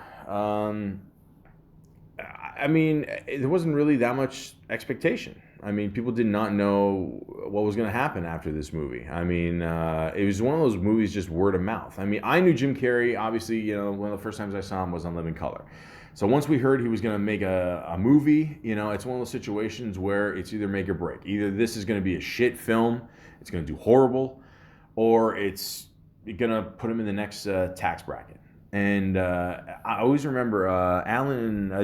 I mean, there wasn't really that much expectation. I mean, people did not know what was going to happen after this movie. I mean, it was one of those movies just word of mouth. I mean, I knew Jim Carrey, obviously, one of the first times I saw him was on Living Color. So once we heard he was going to make a movie, it's one of those situations where it's either make or break. Either this is going to be a shit film, it's going to do horrible, or it's going to put him in the next tax bracket. And I always remember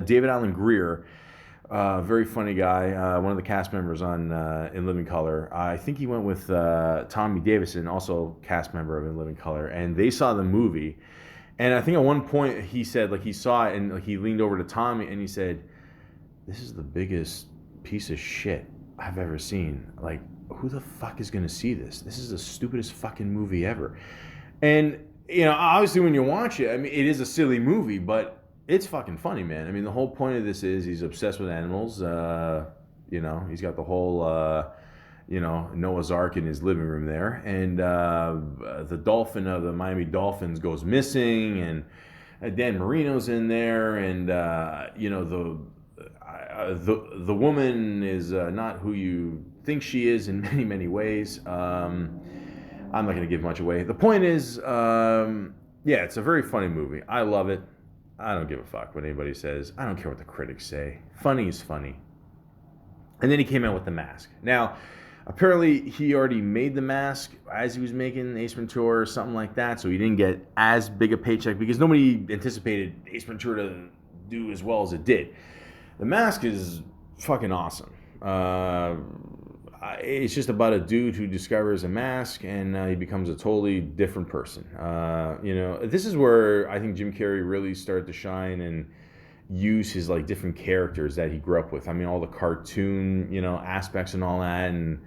David Alan Grier, very funny guy, one of the cast members on In Living Color. I think he went with Tommy Davidson, also cast member of In Living Color, and they saw the movie. And I think at one point he said, he saw it, and he leaned over to Tommy and he said, "This is the biggest piece of shit I've ever seen. Like, who the fuck is going to see this? This is the stupidest fucking movie ever." And obviously when you watch it, I mean, it is a silly movie, but it's fucking funny, man. I mean, the whole point of this is he's obsessed with animals. He's got the whole, Noah's Ark in his living room there. And the dolphin of the Miami Dolphins goes missing, and Dan Marino's in there, and, the woman is not who you think she is in many, many ways. I'm not going to give much away. The point is, it's a very funny movie. I love it. I don't give a fuck what anybody says. I don't care what the critics say. Funny is funny. And then he came out with The Mask. Now, apparently he already made The Mask as he was making Ace Ventura or something like that, so he didn't get as big a paycheck because nobody anticipated Ace Ventura to do as well as it did. The Mask is fucking awesome. It's just about a dude who discovers a mask and he becomes a totally different person. This is where I think Jim Carrey really started to shine and use his different characters that he grew up with. I mean, all the cartoon, aspects and all that. And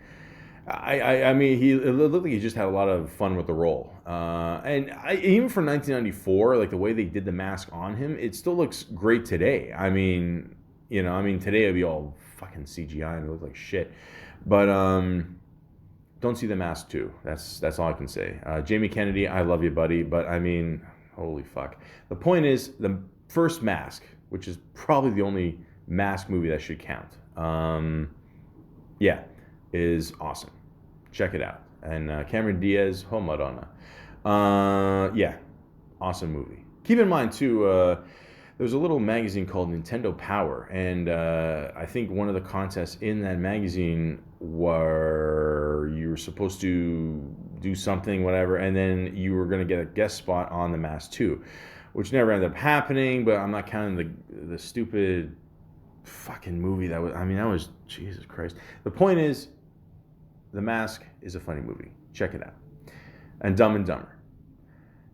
I mean, it looked like he just had a lot of fun with the role. Even for 1994, the way they did the mask on him, it still looks great today. I mean, today it'd be all fucking CGI and it looked like shit. But don't see The Mask 2. That's all I can say. Jamie Kennedy, I love you, buddy. But I mean, holy fuck. The point is, the first Mask, which is probably the only Mask movie that should count, is awesome. Check it out. And Cameron Diaz, oh Madonna. Awesome movie. Keep in mind, too, there's a little magazine called Nintendo Power, and I think one of the contests in that magazine where you were supposed to do something, whatever, and then you were going to get a guest spot on The Mask 2, which never ended up happening, but I'm not counting the stupid fucking movie that was, Jesus Christ. The point is, The Mask is a funny movie. Check it out. And Dumb and Dumber.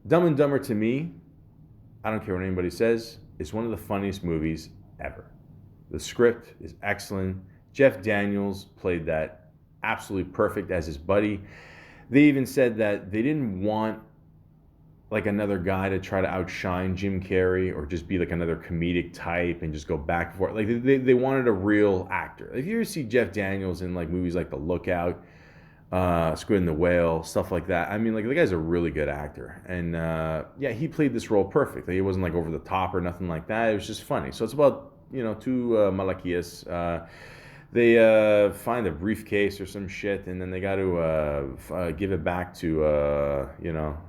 Dumb and Dumber, to me, I don't care what anybody says, it's one of the funniest movies ever. The script is excellent. Jeff Daniels played that absolutely perfect as his buddy. They even said that they didn't want another guy to try to outshine Jim Carrey or just be another comedic type and just go back and forth. They wanted a real actor. If you ever see Jeff Daniels in movies like The Lookout, Squid and the Whale, stuff like that. I mean, like, the guy's a really good actor, and yeah, he played this role perfectly. He wasn't like over the top or nothing like that. It was just funny. So it's about, two Malakias. They find a briefcase or some shit, and then they got to give it back to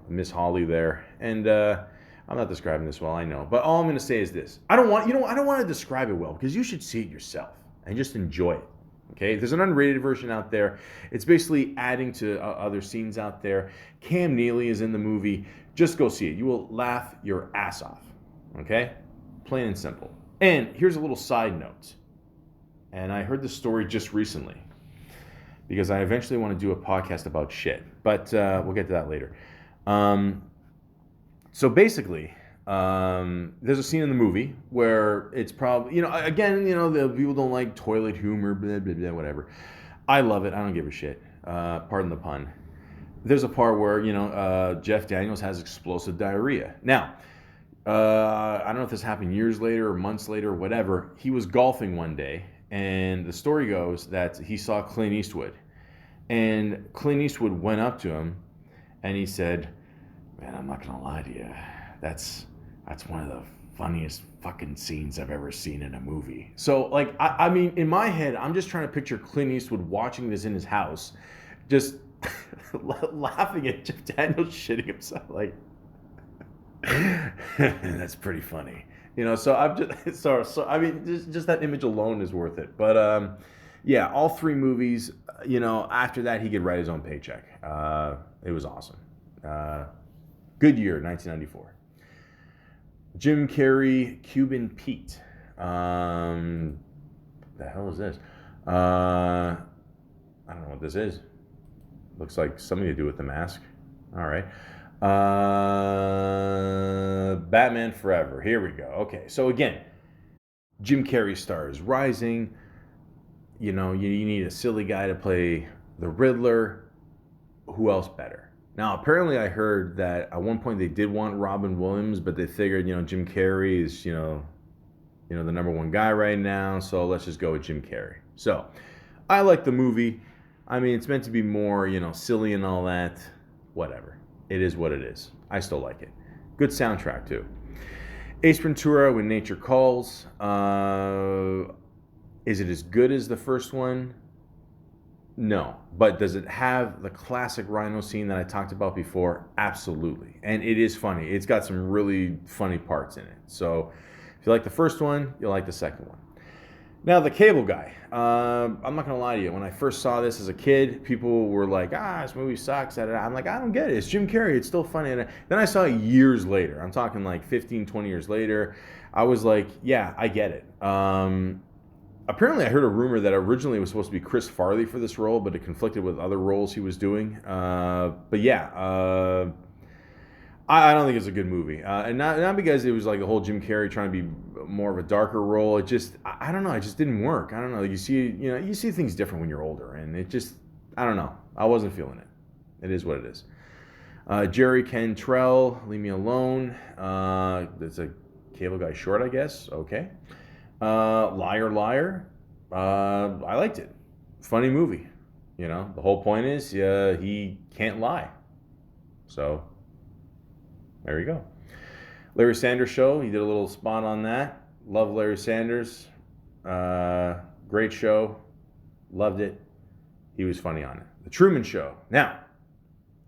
Miss Holly there. And I'm not describing this well, I know, but all I'm going to say is this: I don't want to describe it well, because you should see it yourself and just enjoy it. Okay, there's an unrated version out there. It's basically adding to other scenes out there. Cam Neely is in the movie. Just go see it. You will laugh your ass off. Okay, plain and simple. And here's a little side note. And I heard this story just recently, because I eventually want to do a podcast about shit. But we'll get to that later. So basically, there's a scene in the movie where it's probably, the people don't like toilet humor, blah, blah, blah, whatever. I love it. I don't give a shit. Pardon the pun. There's a part where, Jeff Daniels has explosive diarrhea. Now, I don't know if this happened years later or months later or whatever. He was golfing one day, and the story goes that he saw Clint Eastwood. And Clint Eastwood went up to him, and he said, "Man, I'm not going to lie to you. That's one of the funniest fucking scenes I've ever seen in a movie." So, like, I mean, in my head, I'm just trying to picture Clint Eastwood watching this in his house, just laughing at Jeff Daniels shitting himself. Like, that's pretty funny. So I'm just, so I mean, just that image alone is worth it. But, yeah, all three movies, after that, he could write his own paycheck. It was awesome. Good year, 1994. Jim Carrey, Cuban Pete. The hell is this? I don't know what this is. Looks like something to do with the mask. All right. Batman Forever. Here we go. Okay. So again, Jim Carrey stars rising. You need a silly guy to play the Riddler. Who else better? Now, apparently I heard that at one point they did want Robin Williams, but they figured, Jim Carrey is, the number one guy right now, so let's just go with Jim Carrey. So, I like the movie. I mean, it's meant to be more, silly and all that. Whatever. It is what it is. I still like it. Good soundtrack, too. Ace Ventura, When Nature Calls. Is it as good as the first one? No. But does it have the classic rhino scene that I talked about before? Absolutely. And it is funny. It's got some really funny parts in it. So if you like the first one, you'll like the second one. Now, The Cable Guy. I'm not going to lie to you. When I first saw this as a kid, people were like, this movie sucks. I'm like, I don't get it. It's Jim Carrey. It's still funny. And then I saw it years later. I'm talking like 15, 20 years later. I was like, yeah, I get it. Apparently, I heard a rumor that originally it was supposed to be Chris Farley for this role, but it conflicted with other roles he was doing. But yeah, I don't think it's a good movie, and not because it was like the whole Jim Carrey trying to be more of a darker role. It just, I don't know, it just didn't work. I don't know. You see things different when you're older, and it just, I don't know. I wasn't feeling it. It is what it is. Jerry Cantrell, Leave Me Alone. It's a Cable Guy short, I guess. Okay. Liar, Liar. I liked it. Funny movie. The whole point is he can't lie. So there you go. Larry Sanders Show. He did a little spot on that. Love Larry Sanders. Great show. Loved it. He was funny on it. The Truman Show. Now,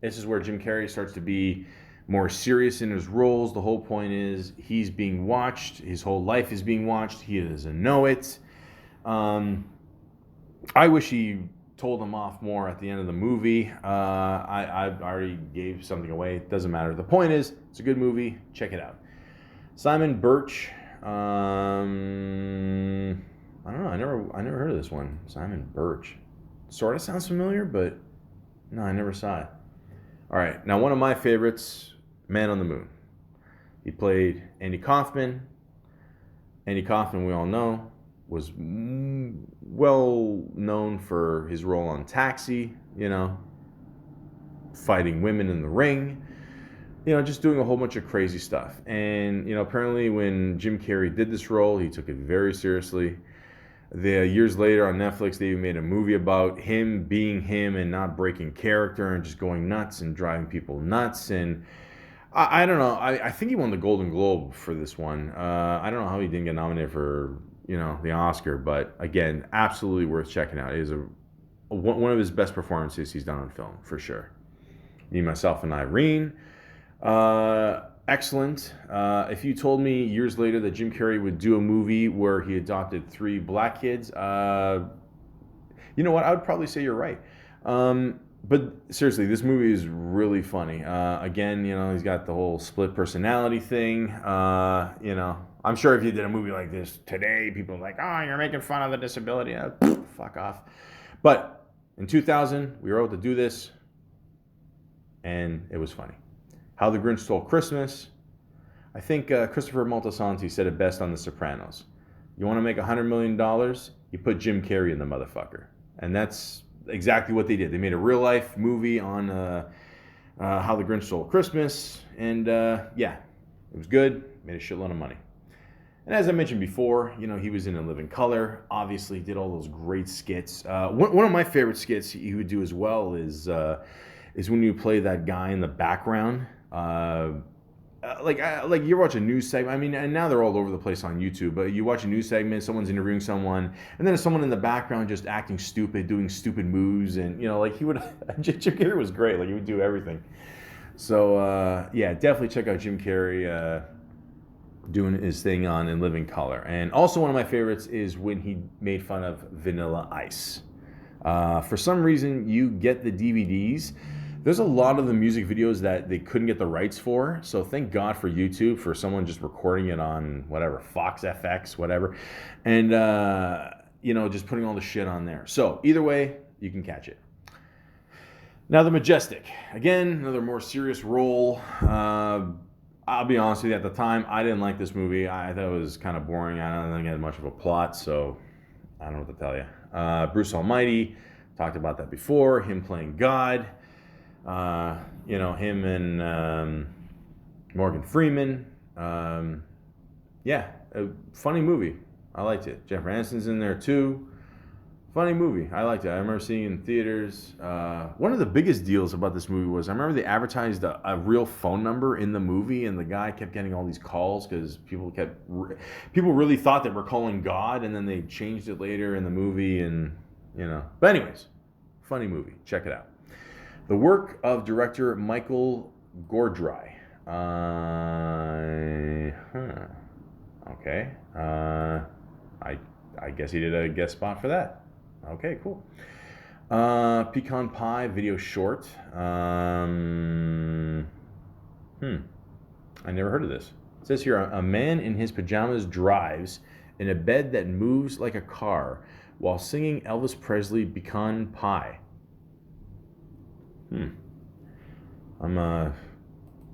this is where Jim Carrey starts to be more serious in his roles. The whole point is he's being watched. His whole life is being watched. He doesn't know it. I wish he told him off more at the end of the movie. I already gave something away. It doesn't matter. The point is, it's a good movie. Check it out. Simon Birch. I don't know. I never heard of this one. Simon Birch. Sort of sounds familiar, but no, I never saw it. All right. Now, one of my favorites, Man on the Moon. He played Andy Kaufman. Andy Kaufman, we all know, was well known for his role on Taxi, fighting women in the ring, just doing a whole bunch of crazy stuff. And, apparently when Jim Carrey did this role, he took it very seriously. The years later on Netflix, they even made a movie about him being him and not breaking character and just going nuts and driving people nuts. And I don't know. I think he won the Golden Globe for this one. I don't know how he didn't get nominated for the Oscar, but again, absolutely worth checking out. It is one of his best performances he's done on film for sure. Me, Myself, and Irene. Excellent. If you told me years later that Jim Carrey would do a movie where he adopted 3 black kids, you know what? I would probably say you're right. But seriously, this movie is really funny. Again, he's got the whole split personality thing. I'm sure if you did a movie like this today, people are like, "Oh, you're making fun of the disability." Fuck off. But in 2000, we were able to do this, and it was funny. How the Grinch Stole Christmas. I think Christopher Moltisanti said it best on The Sopranos. You want to make $100 million? You put Jim Carrey in the motherfucker. And that's exactly what they did. They made a real-life movie on How the Grinch Stole Christmas. And yeah, it was good. Made a shitload of money. And as I mentioned before, he was in In Living Color. Obviously, did all those great skits. One of my favorite skits he would do as well is when you play that guy in the background. Like you watch a news segment. I mean, and now they're all over the place on YouTube. But you watch a news segment, someone's interviewing someone, and then there's someone in the background just acting stupid, doing stupid moves, and he would. Jim Carrey was great. Like he would do everything. So yeah, definitely check out Jim Carrey doing his thing on In Living Color. And also one of my favorites is when he made fun of Vanilla Ice. For some reason, you get the DVDs. There's a lot of the music videos that they couldn't get the rights for. So thank God for YouTube, for someone just recording it on whatever, Fox FX, whatever. And, just putting all the shit on there. So either way, you can catch it. Now, The Majestic. Again, another more serious role. I'll be honest with you, at the time, I didn't like this movie. I thought it was kind of boring. I don't think it had much of a plot, so I don't know what to tell you. Bruce Almighty, talked about that before. Him playing God. Him and Morgan Freeman. Yeah, a funny movie. I liked it. Jennifer Aniston's in there too. Funny movie. I liked it. I remember seeing it in theaters. One of the biggest deals about this movie was I remember they advertised a real phone number in the movie, and the guy kept getting all these calls because people really thought they were calling God, and then they changed it later in the movie, and But anyways, funny movie. Check it out. The work of director Michael Gordry. Okay. I guess he did a guest spot for that. Okay, cool. Pecan Pie video short. I never heard of this. It says here, a man in his pajamas drives in a bed that moves like a car while singing Elvis Presley Pecan Pie.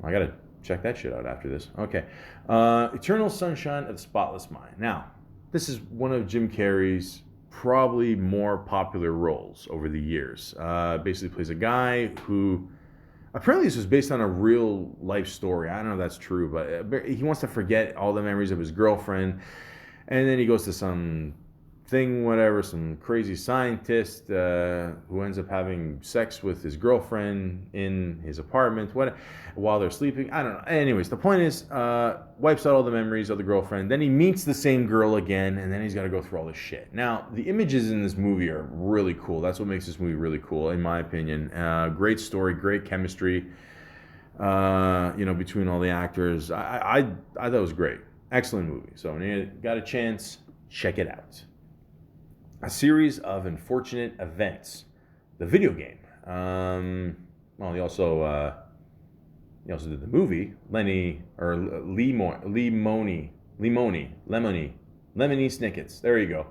I gotta check that shit out after this. Okay. Eternal Sunshine of the Spotless Mind. Now, this is one of Jim Carrey's probably more popular roles over the years. Basically plays a guy who, apparently this was based on a real life story. I don't know if that's true, but he wants to forget all the memories of his girlfriend, and then he goes to some crazy scientist who ends up having sex with his girlfriend in his apartment while they're sleeping. I don't know. Anyways, the point is, wipes out all the memories of the girlfriend. Then he meets the same girl again, and then he's got to go through all this shit. Now, the images in this movie are really cool. That's what makes this movie really cool, in my opinion. Great story, great chemistry, between all the actors. I thought it was great. Excellent movie. So when you got a chance, check it out. A Series of Unfortunate Events, the video game. He also did the movie. Lemony Snickets. There you go.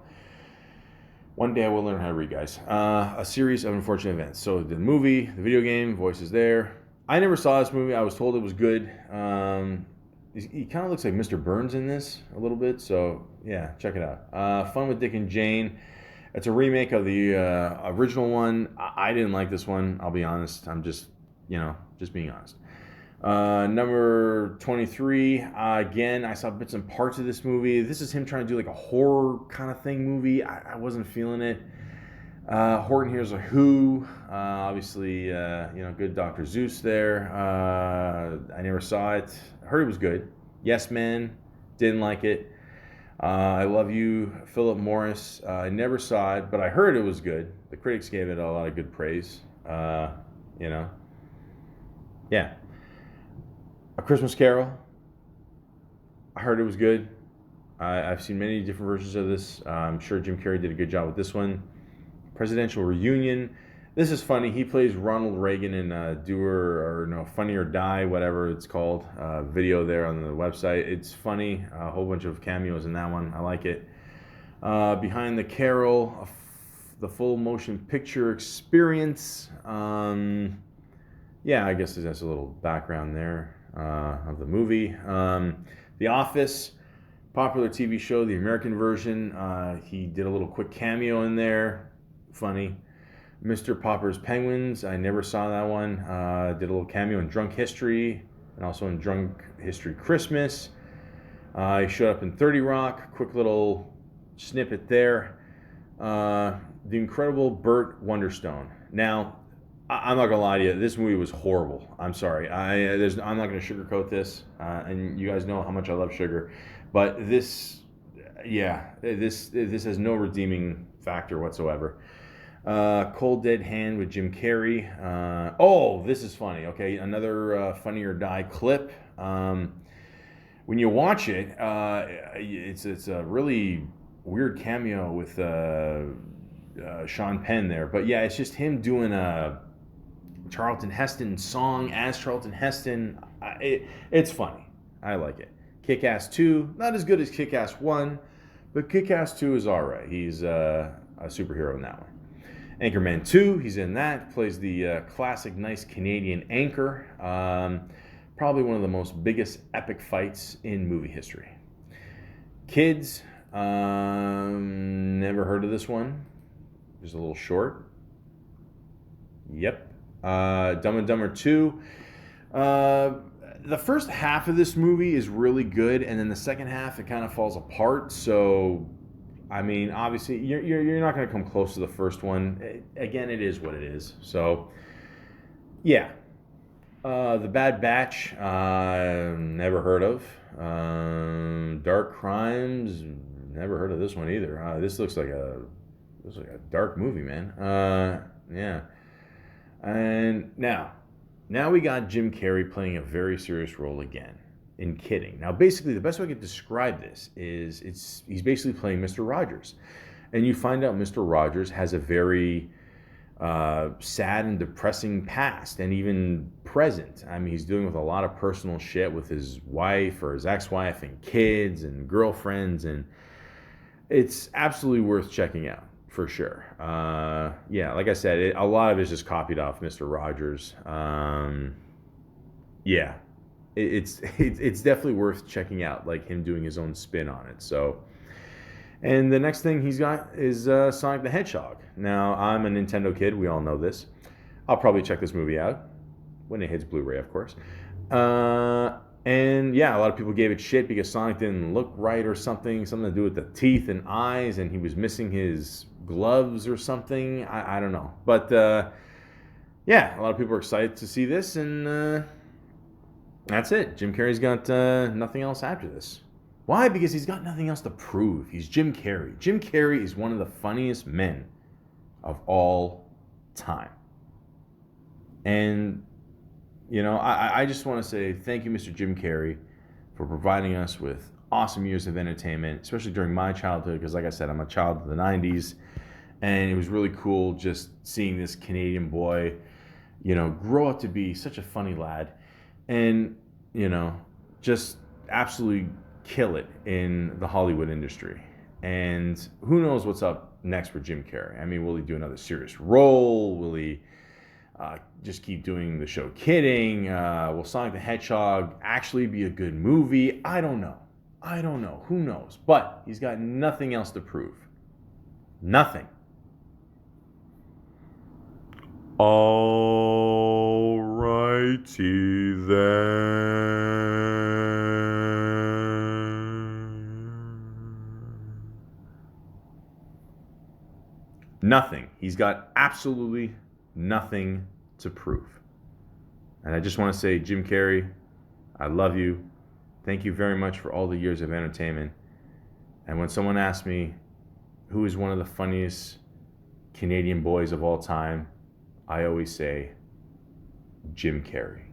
One day I will learn how to read, guys. A Series of Unfortunate Events. So the movie, the video game, voices there. I never saw this movie. I was told it was good. He kind of looks like Mr. Burns in this a little bit. So yeah, check it out. Fun with Dick and Jane. It's a remake of the original one. I didn't like this one. I'll be honest. I'm just being honest. Number 23, again, I saw bits and parts of this movie. This is him trying to do like a horror kind of thing movie. I wasn't feeling it. Horton Hears a Who. Obviously, good Dr. Zeus there. I never saw it. I heard it was good. Yes Man, didn't like it. I Love You, Philip Morris. I never saw it, but I heard it was good. The critics gave it a lot of good praise. Yeah. A Christmas Carol. I heard it was good. I've seen many different versions of this. I'm sure Jim Carrey did a good job with this one. Presidential Reunion. This is funny. He plays Ronald Reagan in Funny or Die, whatever it's called. Video there on the website. It's funny. A whole bunch of cameos in that one. I like it. Behind the Carol, the full motion picture experience. I guess that's a little background there of the movie. The Office, popular TV show, the American version. He did a little quick cameo in there. Funny. Mr. Popper's Penguins, I never saw that one. Did a little cameo in Drunk History and also in Drunk History Christmas. He showed up in 30 Rock, quick little snippet there. The Incredible Burt Wonderstone. Now, I'm not gonna lie to you, this movie was horrible. I'm sorry. I'm not gonna sugarcoat this, and you guys know how much I love sugar, but this has no redeeming factor whatsoever. Cold Dead Hand with Jim Carrey. This is funny. Okay, another Funny or Die clip. When you watch it, it's a really weird cameo with Sean Penn there. But yeah, it's just him doing a Charlton Heston song as Charlton Heston. It's funny. I like it. Kick-Ass 2, not as good as Kick-Ass 1, but Kick-Ass 2 is alright. He's a superhero in that one. Anchorman 2, he's in that, plays the classic nice Canadian anchor. Probably one of the most biggest epic fights in movie history. Kids, never heard of this one. Just a little short. Yep. Dumb and Dumber 2. The first half of this movie is really good, and then the second half, it kind of falls apart. So, I mean, obviously, you're not going to come close to the first one. Again, it is what it is. So, yeah. The Bad Batch, never heard of. Dark Crimes, never heard of this one either. This looks like a dark movie, man. Yeah. And now we got Jim Carrey playing a very serious role again in Kidding. Now, basically, the best way I could describe this is he's basically playing Mr. Rogers. And you find out Mr. Rogers has a very sad and depressing past and even present. I mean, he's dealing with a lot of personal shit with his wife or his ex-wife and kids and girlfriends. And it's absolutely worth checking out. For sure. Like I said, a lot of it is just copied off Mr. Rogers. It's definitely worth checking out, like him doing his own spin on it. So, and the next thing he's got is Sonic the Hedgehog. Now, I'm a Nintendo kid. We all know this. I'll probably check this movie out when it hits Blu-ray, of course. And yeah, a lot of people gave it shit because Sonic didn't look right or something to do with the teeth and eyes, and he was missing his gloves or something. I don't know. But a lot of people are excited to see this, and that's it. Jim Carrey's got nothing else after this. Why? Because he's got nothing else to prove. He's Jim Carrey. Jim Carrey is one of the funniest men of all time. And I just want to say thank you, Mr. Jim Carrey, for providing us with awesome years of entertainment, especially during my childhood, because like I said, I'm a child of the 90s, and it was really cool just seeing this Canadian boy, grow up to be such a funny lad, and, just absolutely kill it in the Hollywood industry. And who knows what's up next for Jim Carrey? I mean, will he do another serious role? Will he just keep doing the show Kidding? Will Sonic the Hedgehog actually be a good movie? I don't know. Who knows? But he's got nothing else to prove. Nothing. All right. mighty then. Nothing. He's got absolutely nothing to prove. And I just want to say, Jim Carrey, I love you. Thank you very much for all the years of entertainment. And when someone asks me who is one of the funniest Canadian boys of all time, I always say Jim Carrey.